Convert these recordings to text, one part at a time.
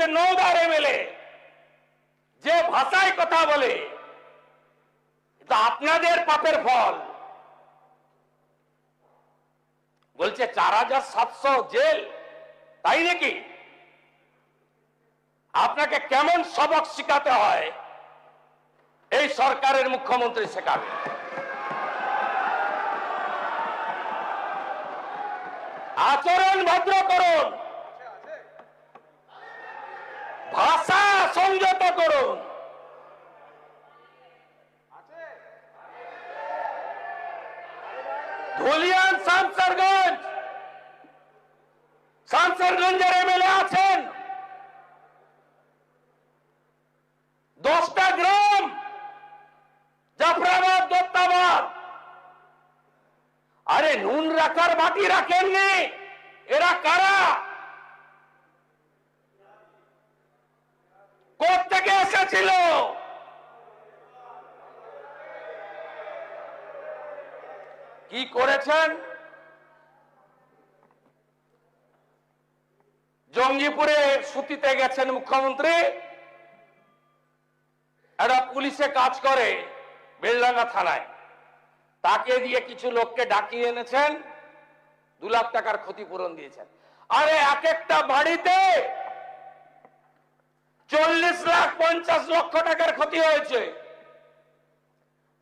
যে নওদার এমএলএ যে ভাষায় কথা বলে, এটা আপনাদের পাপের ফল। বলছে 4700 জেল, তাই নাকি? আপনাকে কেমন সবক শিখাতে হয় এই সরকারের মুখ্যমন্ত্রী শেখাবে। আচরণ ভদ্র করুন, ভাষা সংযত করুন। ধুলিয়ান শামসারগঞ্জের এমএলএ আছেন, 10টা গ্রাম, জাফরাবাদ, দত্তাবাদ। আরে নুন রাখার বাটি রাখেননি, এরা কারা? কোত্থেকে এসেছিল? কি করেছেন? জঙ্গিপুরে সুতিতে গেছেন মুখ্যমন্ত্রী, একটা পুলিশে কাজ করে বেলডাঙ্গা থানায়, তাকে দিয়ে কিছু লোককে ডাকিয়ে এনেছেন, 2 লাখ টাকার ক্ষতিপূরণ দিয়েছেন। আরে এক একটা বাড়িতে 40 লাখ 50 লক্ষ টাকার ক্ষতি হয়েছে।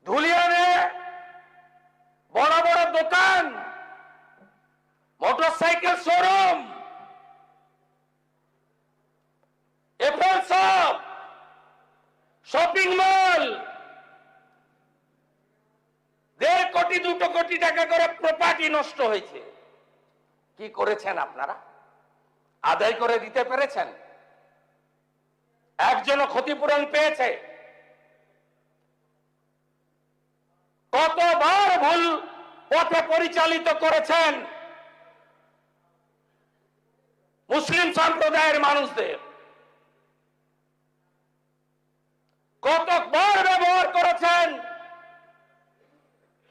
ধুলিয়ানে বড় বড় দোকান, motorcycle showroom, Apple shop, shopping mall, 1.5 কোটি 2 কোটি টাকা করে প্রপার্টি নষ্ট হয়েছে। কি করেছেন আপনারা? আদায় করে দিতে পেরেছেন? একজনও ক্ষতিপূরণ পেয়েছে? কতবার ভুল পথে পরিচালিত করেছেন মুসলিম সম্প্রদায়ের মানুষদের, কতবার ব্যবহার করেছেন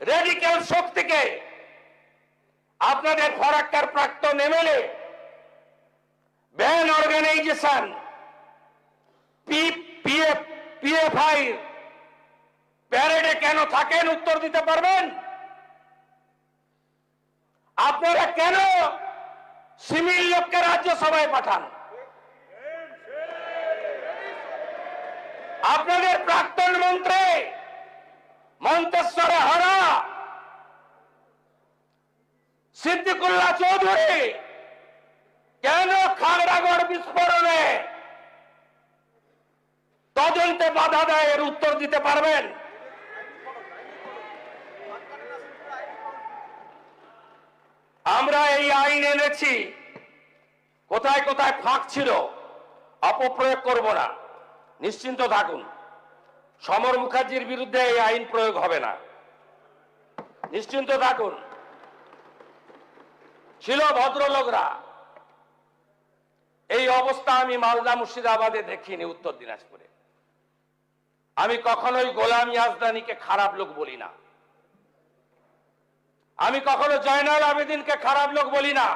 রেডিক্যাল শক্তিকে। আপনাদের ফরাক্কার প্রাক্তন এমএলএ ব্যান অর্গানাইজেশন পিএফআই প্যারেডে কেন থাকেন? উত্তর দিতে পারবেন? আপনারা কেন সিভিল লোককে রাজ্যসভায় পাঠান? আপনাদের প্রাক্তন মন্ত্রী মন্তেশ্বরে হারা সিদ্দিকুল্লাহ চৌধুরী কেন খাগড়াগড় বিস্ফোরণে তদন্তে বাধা দেয়? এর উত্তর দিতে পারবেন? আমরা এই আইন এনেছি, কোথায় কোথায় ফাঁক ছিল, অপপ্রয়োগ করব না, নিশ্চিন্ত থাকুন। সমর মুখার্জির বিরুদ্ধে এই আইন প্রয়োগ হবে না, নিশ্চিন্ত থাকুন। ছিল ভদ্রলোকরা, এই অবস্থা আমি মালদা মুর্শিদাবাদে দেখিনি, উত্তর দিনাজপুরে। আমি কখনোই গোলাম ইয়াজদানিকে খারাপ লোক বলি না, আমি কখনো জয়নাল আবেদিনকে খারাপ লোক বলি না,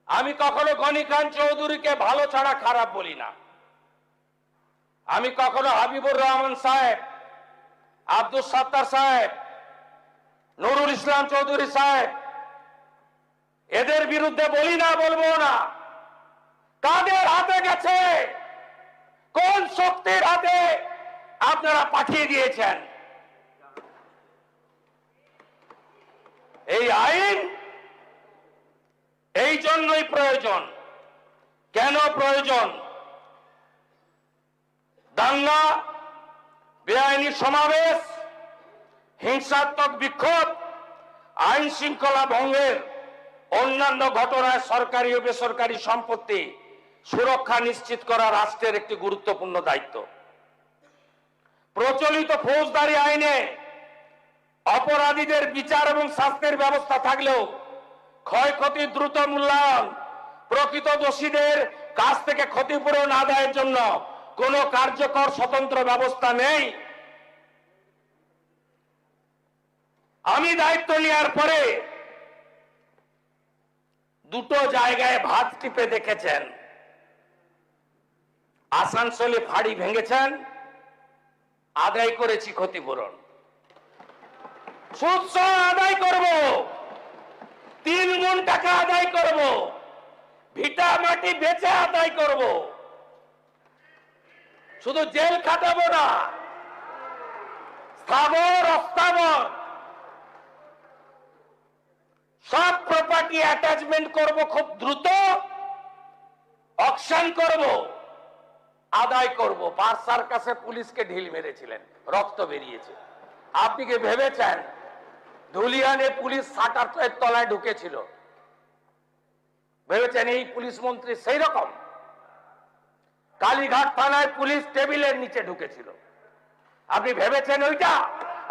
আমি কখনো গনি খান চৌধুরীকে ভালো ছাড়া খারাপ বলি না, আমি কখনো হাবিবুর রহমান সাহেব, আব্দুল সাত্তার সাহেব, নুরুল ইসলাম চৌধুরী সাহেব, এদের বিরুদ্ধে বলি না, বলবো না। কাদের হাতে গেছে? কোন শক্তির হাতে আপনারা পাঠিয়ে দিয়েছেন? এই আইন এই জন্যই প্রয়োজন। কেন প্রয়োজন? দাঙ্গা, বেআইনি সমাবেশ, হিংসাত্মক বিক্ষোভ, আইন শৃঙ্খলা ভঙ্গের অন্যান্য ঘটনায় সরকারি ও বেসরকারি সম্পত্তি সুরক্ষা নিশ্চিত করা রাষ্ট্রের একটি গুরুত্বপূর্ণ দায়িত্ব। প্রচলিত ফৌজদারি আইনে অপরাধীদের বিচার এবং শাস্তির ব্যবস্থা থাকলেও ক্ষয়ক্ষতির দ্রুত মূল্যায়ন, প্রকৃত দোষীদের কাছ থেকে ক্ষতিপূরণ আদায়ের জন্য কোনো কার্যকর স্বতন্ত্র ব্যবস্থা নেই। আমি দায়িত্ব নেওয়ার পরে দুটো জায়গায় ভাত টিপে দেখেছেন। আসানসোলে ফাঁড়ি ভেঙেছেন, আদায় করেছি ক্ষতিপূরণ, সুদ সহ আদায় করব, 3 গুণ টাকা আদায় করব, ভিটা মাটি বেচে আদায় করব, শুধু জেল খাটাবো না, স্থাবর অস্থাবর সব প্রপার্টি অ্যাটাচমেন্ট করব, খুব দ্রুত অকশন করব, আদায় করব। পার্সার কাছে পুলিশকে ঢিল মেরেছিলেন, রক্ত বেরিয়েছে। আপনি কি ভেবেছেন ধুলিয়ানে পুলিশ শাটারের তলায় ঢুকেছিল? ভেবেছেন এই পুলিশ মন্ত্রী সেই রকম? কালীঘাট থানায় পুলিশ টেবিলের নিচে ঢুকেছিল। আপনি ভেবেছেন ওইটা?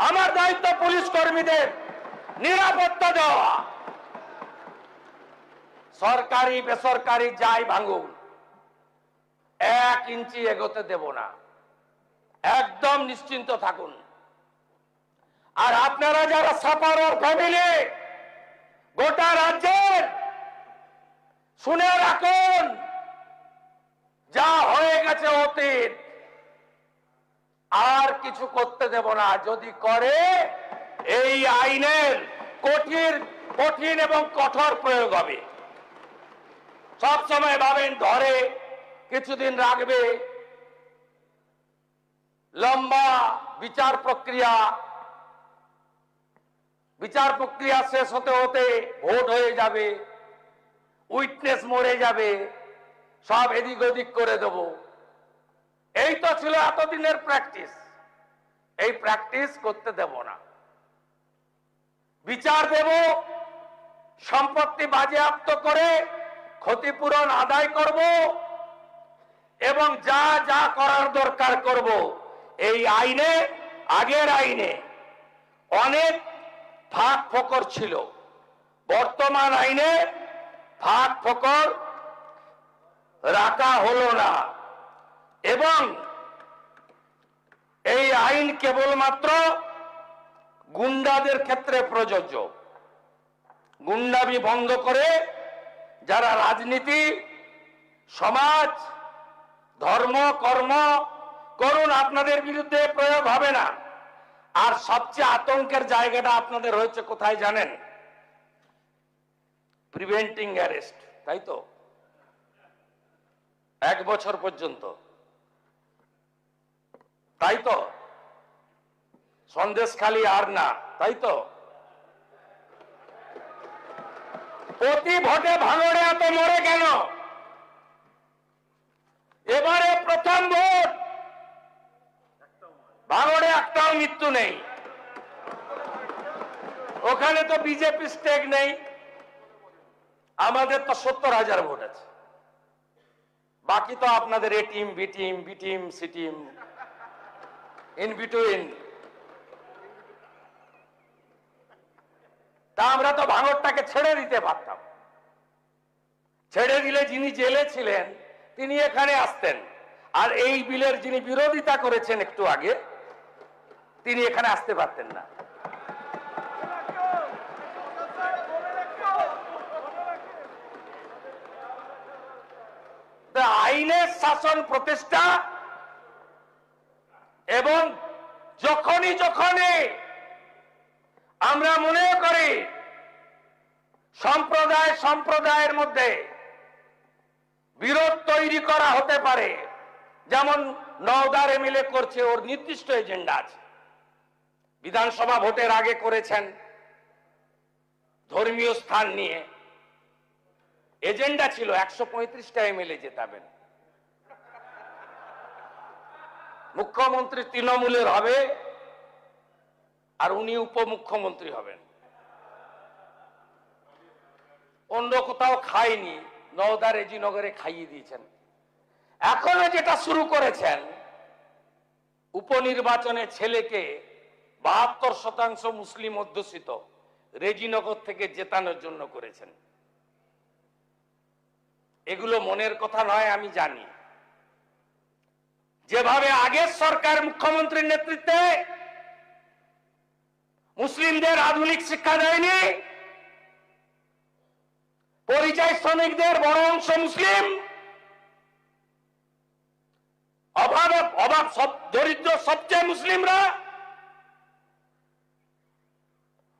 আমার দায়িত্ব পুলিশ কর্মীদের নিরাপত্তা দেওয়া। সরকারি বেসরকারি যাই ভাঙুন, 1 ইঞ্চি এগোতে দেব না, একদম নিশ্চিন্ত থাকুন। আর আপনারা যারা সাপারার ফ্যামিলি, গোটা রাজ্যের শুনে রাখুন, যা হয়ে গেছে অতীত, আর কিছু করতে দেব না। যদি করে এই আইনের কঠিন এবং কঠোর প্রয়োগ হবে। সব সময় ভাবেন ধরে কিছুদিন রাখবে, লম্বা বিচার প্রক্রিয়া শেষ হতে হতে ভোট হয়ে যাবে, উইটনেস মরে যাবে, সব এদিক ওদিক করে দেব। এই তো ছিল এতদিনের প্র্যাকটিস। এই প্র্যাকটিস করতে দেব না। বিচার দেব, সম্পত্তি বাজেয়াপ্ত করে ক্ষতিপূরণ আদায় করব এবং যা যা করার দরকার করব। এই আইনে, আগের আইনে অনেক ফাঁক ফোকর ছিল, বর্তমান আইনে ফাঁক ফোকর রাখা হলো না। এবং এই আইন কেবলমাত্র গুন্ডাদের ক্ষেত্রে প্রযোজ্য। গুন্ডামি বন্ধ করে যারা রাজনীতি, সমাজ, ধর্ম, কর্ম করুন, আপনাদের বিরুদ্ধে প্রয়োগ হবে না। আর সবচেয়ে আতঙ্কের জায়গাটা আপনাদের হয়েছে কোথায় জানেন? প্রিভেন্টিং অ্যারেস্ট, তাই তো? 1 বছর পর্যন্ত, তাই তো? সন্দেশখালি আর না, তাই তো? প্রতি ভোটে ভাঙড়ে এত মরে কেন? এবারে প্রথম ভোট, ভাঙড়ে একটাও মৃত্যু নেই। ওখানে তো বিজেপি স্টেক নেই, আমাদের তো 70,000 ভোট আছে। বাকি তো আপনাদের A team, B team, B team, C team, in between. তা আমরা তো ভাঙড়টাকে ছেড়ে দিতে পারতাম। ছেড়ে দিলে যিনি জেলে ছিলেন তিনি এখানে আসতেন, আর এই বিলের যিনি বিরোধিতা করেছেন একটু আগে, তিনি এখানে আসতে পারতেন না। আইনের শাসন প্রতিষ্ঠা এবং যখনই আমরা মনে করি সম্প্রদায়ের মধ্যে বিরোধ তৈরি করা হতে পারে, যেমন নওদার এমএলএ করছে, ওর নির্দিষ্ট এজেন্ডা আছে। বিধানসভা ভোটের আগে করেছেন ধর্মীয় স্থান নিয়ে, এজেন্ডা ছিল 135টা এমএলএ জেতাবেন, মুখ্যমন্ত্রী তৃণমূলের হবে আর উনি উপমুখ্যমন্ত্রী হবেন। অন্য কোথাও খায়নি, নওদা রেজিনগরে খাইয়ে দিয়েছেন। এখনো যেটা শুরু করেছেন, উপনির্বাচনে ছেলেকে 72% মুসলিম অধ্যুষিত রেজিনগর থেকে জেতানোর জন্য করেছেন। এগুলো মনের কথা নয়, আমি জানি। যেভাবে আগের সরকার মুখ্যমন্ত্রীর নেতৃত্বে মুসলিমদের আধুনিক শিক্ষা দেয়নি, পরিযায়ী শ্রমিকদের বড় অংশ মুসলিম, অভাব সব দরিদ্র সবচেয়ে মুসলিমরা।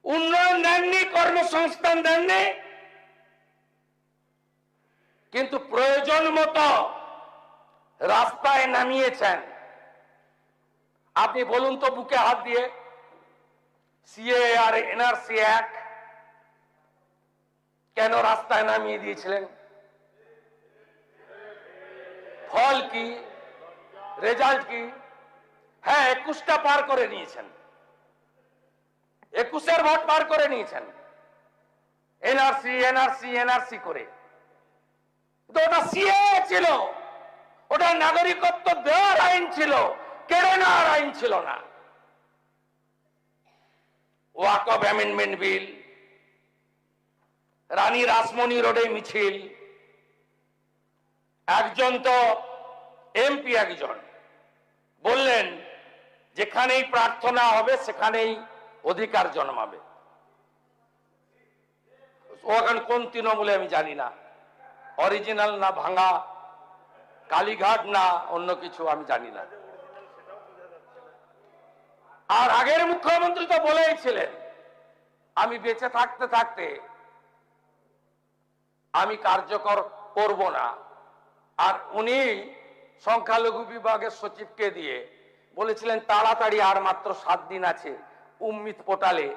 উন্নয়ন দেননি, কর্মসংস্থান দেননি, কিন্তু প্রয়োজন মতো রাস্তায় নামিয়েছেন। আপনি বলুন তো বুকে হাত দিয়ে, সিএ আর এনআরসি এক কেন রাস্তায় নামিয়ে দিয়েছিলেন? ফল কি, রেজাল্ট কি? হ্যাঁ, 21টা পার করে নিয়েছেন, 21-এর ভোট পার করে নিয়েছেন এনআরসি এনআরসি এনআরসি করে। তো ওটা সিএ ছিল, ওটা নাগরিকত্ব দেওয়ার আইন ছিল, কেড়ে নেওয়ার আইন ছিল না। ওয়াকফ অ্যামেন্ডমেন্ট বিল, রানী রাসমণি রোডে মিছিল, একজন তো এমপি একজন বললেন যেখানেই প্রার্থনা হবে সেখানেই অধিকার জন্মাবে। ও এখন কোন তৃণমূলে আমি জানি না, অরিজিনাল না ভাঙা, কালীঘাট না অন্য কিছু আমি জানি না। আর আগের মুখ্যমন্ত্রী তো বলেইছিলেন আমি বেঁচে থাকতে থাকতে আমি কার্যকর করব না। আর উনি সংখ্যালঘু বিভাগের সচিবকে দিয়ে বলেছিলেন তাড়াতাড়ি আর মাত্র 7 দিন আছে, উম্মিত পোর্টালে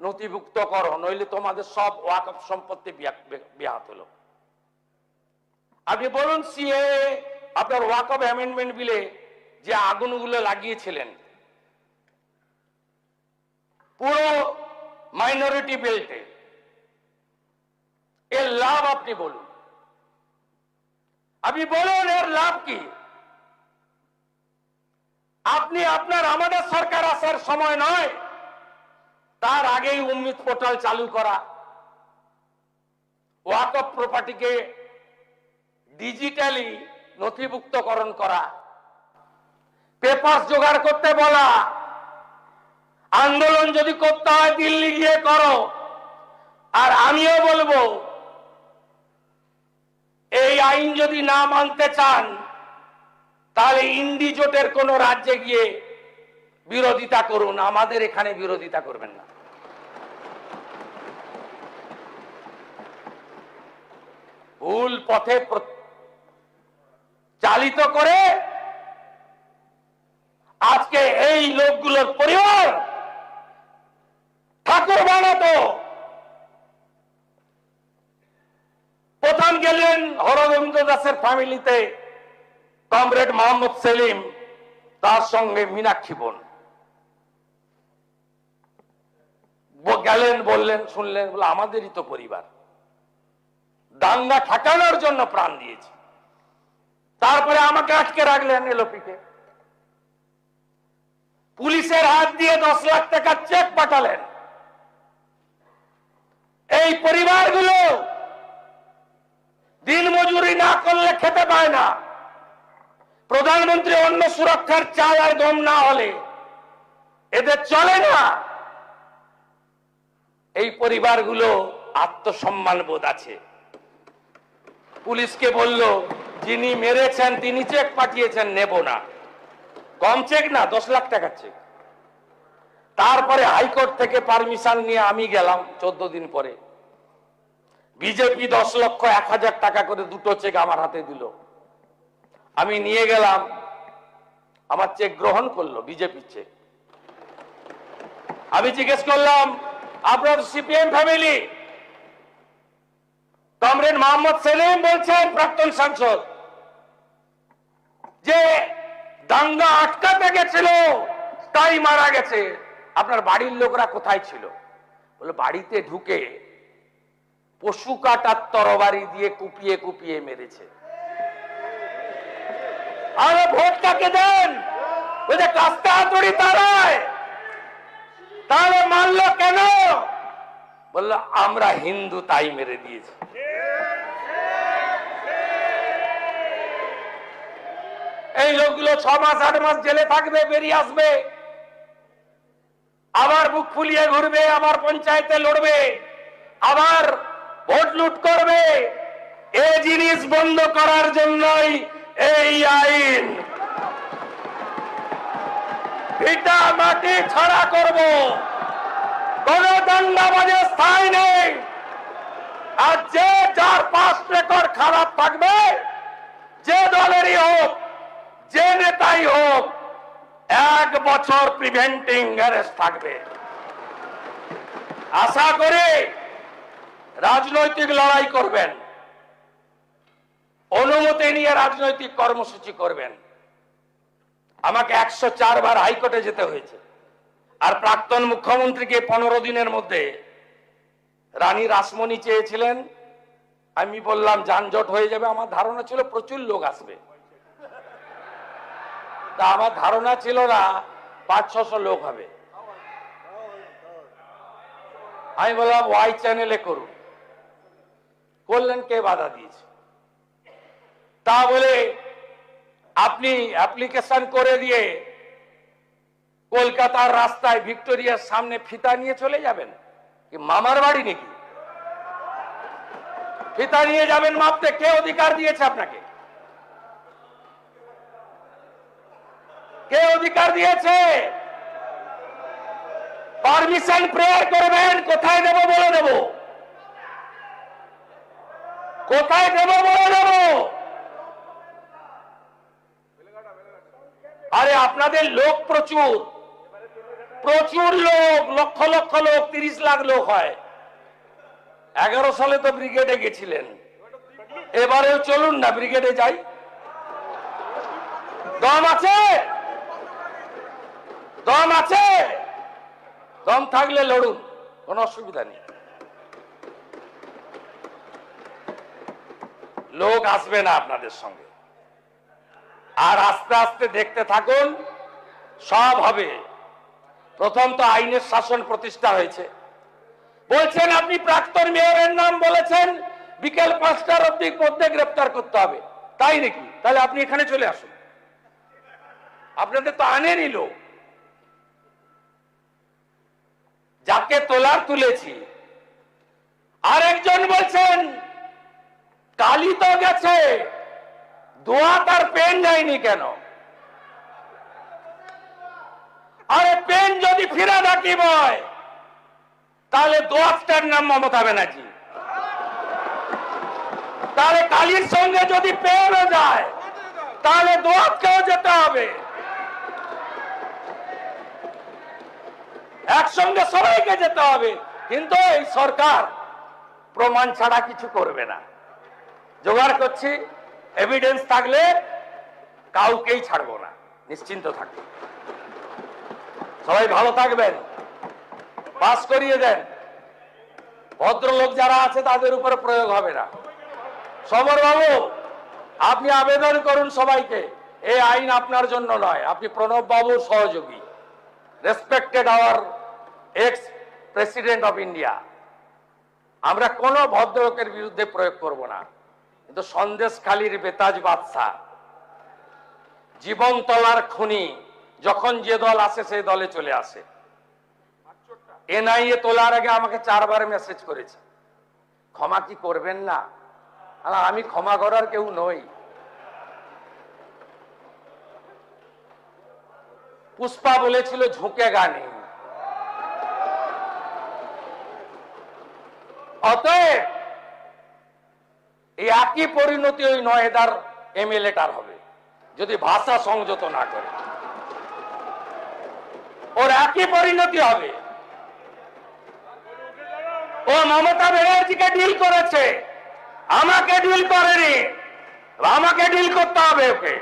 নথিভুক্ত করো, নইলে তোমাদের সব ওয়াকফ সম্পত্তি ব্যাহত হলো। আপনি বলুন সিএ আপনার ওয়াকফ অ্যামেন্ডমেন্ট বিলে যে আগুনগুলো লাগিয়েছিলেন পুরো মাইনরিটি বেল্টে, এর লাভ আপনি বলুন, আপনি বলুন এর লাভ কি? আপনি আপনার আমাদের সরকার আসার সময় নয়, তার আগেই উম্মিত পোর্টাল চালু করা, ওয়াকফ প্রপার্টিকে ডিজিটালি নথিভুক্তকরণ করা, পেপার জোগাড় করতে বলা, আন্দোলন যদি করতে হয় দিল্লি গিয়ে করো। আর আমিও বলবো এই আইন যদি না মানতে চান তাহলে ইন্ডি জোটের কোন রাজ্যে গিয়ে বিরোধিতা করুন, আমাদের এখানে বিরোধিতা করবেন না। ভুল পথে চালিত করে আজকে এই লোকগুলোর পরিবার ঠাকুর বানাতো। প্রথম গেলেন হরগোবিন্দ দাসের ফ্যামিলিতে কমরেড মোহাম্মদ সেলিম, তার সঙ্গে মীনাক্ষী বোন গেলেন, বললেন, শুনলেন, বলে আমাদেরই তো পরিবার, দাঙ্গা ঠেকানোর জন্য প্রাণ দিয়েছি। তারপরে আমাকে আটকে রাখলেন এলওপিকে, পুলিশের হাত দিয়ে 10 লাখ টাকার চেক পাঠালেন। এই পরিবারগুলো দিন মজুরি না করলে খেতে পায় না। প্রধানমন্ত্রী অন্ন সুরক্ষার চাল আর গম না হলে এদের চলে না। এই পরিবারগুলো আত্মসম্মান বোধ আছে। পুলিশকে বলল যিনি মেরেছেন তিনি চেক পাঠিয়েছেন, নেব না। কম চেক না, 10 লাখ টাকার চেক। তারপরে হাইকোর্ট থেকে পারমিশন নিয়ে আমি গেলাম 14 দিন পরে। বিজেপি 10,01,000 টাকা করে দুটো চেক আমার হাতে দিল। আমি নিয়ে গেলাম, আমার চেক গ্রহণ করলো, বিজেপির চেক। আমি জিজ্ঞেস করলাম আপনার CPM family? Comrade Mohammad Salim বলছেন, প্রাক্তন সাংসদ, যে দাঙ্গা আটকাতে গেছিল তাই মারা গেছে। আপনার বাড়ির লোকরা কোথায় ছিল? বলে বাড়িতে ঢুকে পশু কাটার তরবারি দিয়ে কুপিয়ে কুপিয়ে মেরেছে। আরে ভোট কাকে দেন? বলছে কাস্তে হাতুড়ি তারায়। তাহলে মানলো কেন? বললো আমরা হিন্দু তাই মেরে দিয়েছি। এই লোকগুলো 6 মাস 8 মাস জেলে থাকবে, বেরিয়ে আসবে, আবার বুক ফুলিয়ে ঘুরবে, আবার পঞ্চায়েতে লড়বে, আবার ভোট লুট করবে। এই জিনিস বন্ধ করার জন্যই এই আইন। ভিটা মাটি ছাড়া করব। কোন দাঙ্গাবাজের স্থায়ী নেই। আর যে যার পাস রেকর্ড খারাপ থাকবে, যে দলেরই হোক, যে নেতাই হোক, 1 বছর প্রিভেন্টিং অ্যারেস্ট থাকবে। আশা করি রাজনৈতিক লড়াই করবেন, অনুমতি নিয়ে রাজনৈতিক কর্মসূচি করবেন। আমাকে 104 বার হাইকোর্টে যেতে হয়েছে। আর প্রাক্তন মুখ্যমন্ত্রীকে 15 দিনের মধ্যে রানী রাসমণি চেয়েছিলেন। আমি বললাম যানজট হয়ে যাবে। আমার ধারণা ছিল প্রচুর লোক আসবে, তা আমার ধারণা ছিল না 500-600 লোক হবে। আমি বললাম ওয়াই চ্যানেলে করুন। করলেন, কে বাধা দিয়েছে? তা বলে আপনি অ্যাপ্লিকেশন করে দিয়ে কলকাতার রাস্তায় ভিক্টোরিয়ার সামনে ফিতা নিয়ে চলে যাবেন? কি মামার বাড়ি নাকি? ফিতা নিয়ে যাবেন মাপতে? কে অধিকার দিয়েছে আপনাকে? কে অধিকার দিয়েছে? পারমিশন প্রেয়ার করবেন, কোথায় দেব বলে দেব, কোথায় দেব বলে দেব। আরে আপনাদের লোক প্রচুর, প্রচুর লোক, লক্ষ লক্ষ লোক, 30 লাখ লোক হয়। 11 সালে তো ব্রিগেডে গেছিলেন, এবারেও চলুন না ব্রিগেডে যাই। দম আছে? দম আছে? দম থাকলে লড়ুন, কোনো অসুবিধা নেই। লোক আসবে না আপনাদের সঙ্গে। আর আস্তে আস্তে দেখতে থাকুন, সব হবে। প্রথম তো আইনের শাসন প্রতিষ্ঠা হয়েছে। বলছেন আপনি প্রাক্তন মেয়রের নাম বলেছেন, বিকেল 5টার মধ্যে গ্রেফতার করতে হবে, তাই নাকি? তাহলে আপনি এখানে চলে আসুন। আপনাদের তো আনেনি লোক। যাকে তোলার তুলেছি। আরেকজন বলছেন কালি তো গেছে, দোয়াত আর পেন যায়নি কেন? আরে পেন যদি ফিরে রাখিব হয়, তাহলে দোয়াতটার নাম মমতা ব্যানার্জি। তাহলে কালির সঙ্গে যদি পেনও যায়, তাহলে দোয়াতকেও যেতে হবে। একসঙ্গে সবাইকে যেতে হবে। কিন্তু এই সরকার প্রমাণ ছাড়া কিছু করবে না। জোগাড় করছি, এভিডেন্স থাকলে কাউকেই ছাড়বো না, নিশ্চিন্ত থাকবে। সবাই ভালো থাকবেন, পাস করিয়ে দেন। ভদ্রলোক যারা আছে তাদের উপরে প্রয়োগ হবে না। সমর বাবু, আপনি আবেদন করুন সবাইকে। এই আইন আপনার জন্য নয়, আপনি প্রণব বাবুর সহযোগী, respected our ex president of India. আমরা কোন ভদ্রলোকের বিরুদ্ধে প্রয়োগ করব না। কিন্তু সন্দেশখালীর বেতাজ বাদশা, জীবনতলার খুনি, যখন যে দল আসে সেই দলে চলে আসে। এনআইএ তোলার আগে আমাকে 4 বার মেসেজ করেছে, ক্ষমা কি করবেন না? আমি ক্ষমা করার কেউ নই। পুষ্পা বলেছিল ঝুঁকে গানে। অতএব এই একই পরিণতি ওই নয়দার এমএলএটার হবে যদি ভাষা সংযত না করে। ওর একই পরিণতি হবে। ও মমতা ব্যানার্জিকে ডিল করেছে, আমাকে ডিল করেনি। আমাকে ডিল করতে হবে ওকে।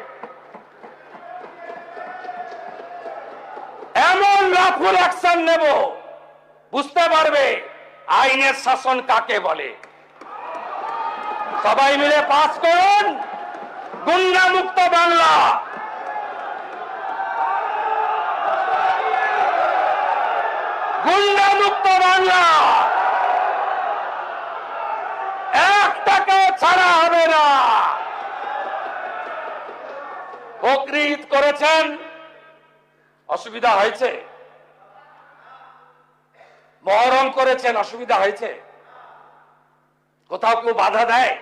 এমন রাফুল অ্যাকশন নেব, বুঝতে পারবে আইনের শাসন কাকে বলে। সবাই মিলে পাস করুন গুন্ডা মুক্ত বাংলা। গুন্ডা মুক্ত বাংলা। একটাকে ছাড়া হবে না। বকরিদ করেছেন, অসুবিধা হয়েছে? মহরম করেছেন, অসুবিধা হয়েছে? কোথাও কেউ বাধা দেয়?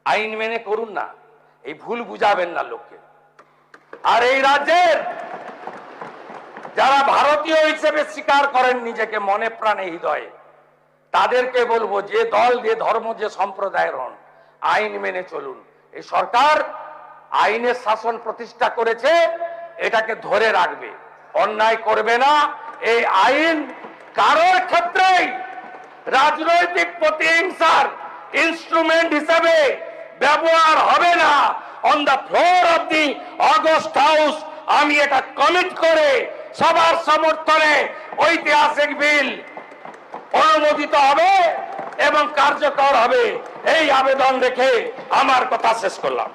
আইন মেনে করুন না, এই ভুল বুঝাবেন না লোককে। আর এই রাজ্যের যারা ভারতীয় হিসেবে স্বীকার করেন নিজেকে মনে প্রাণে হৃদয়ে, তাদেরকে বলবো যে দল, যে ধর্ম, যে সম্প্রদায়ের হন, আইন মেনে চলুন। এই সরকার আইনের শাসন প্রতিষ্ঠা করেছে, এটাকে ধরে রাখবে, অন্যায় করবে না। এই আইন কারোর ক্ষেত্রেই রাজনৈতিক প্রতিহিংসার ইনস্ট্রুমেন্ট হিসেবে ব্যবহার হবে না। On the floor of the August house আমি এটা কমিট করে সবার সমর্থনে ঐতিহাসিক বিল অনুমোদিত হবে এবং কার্যকর হবে, এই আবেদন রেখে আমার কথা শেষ করলাম।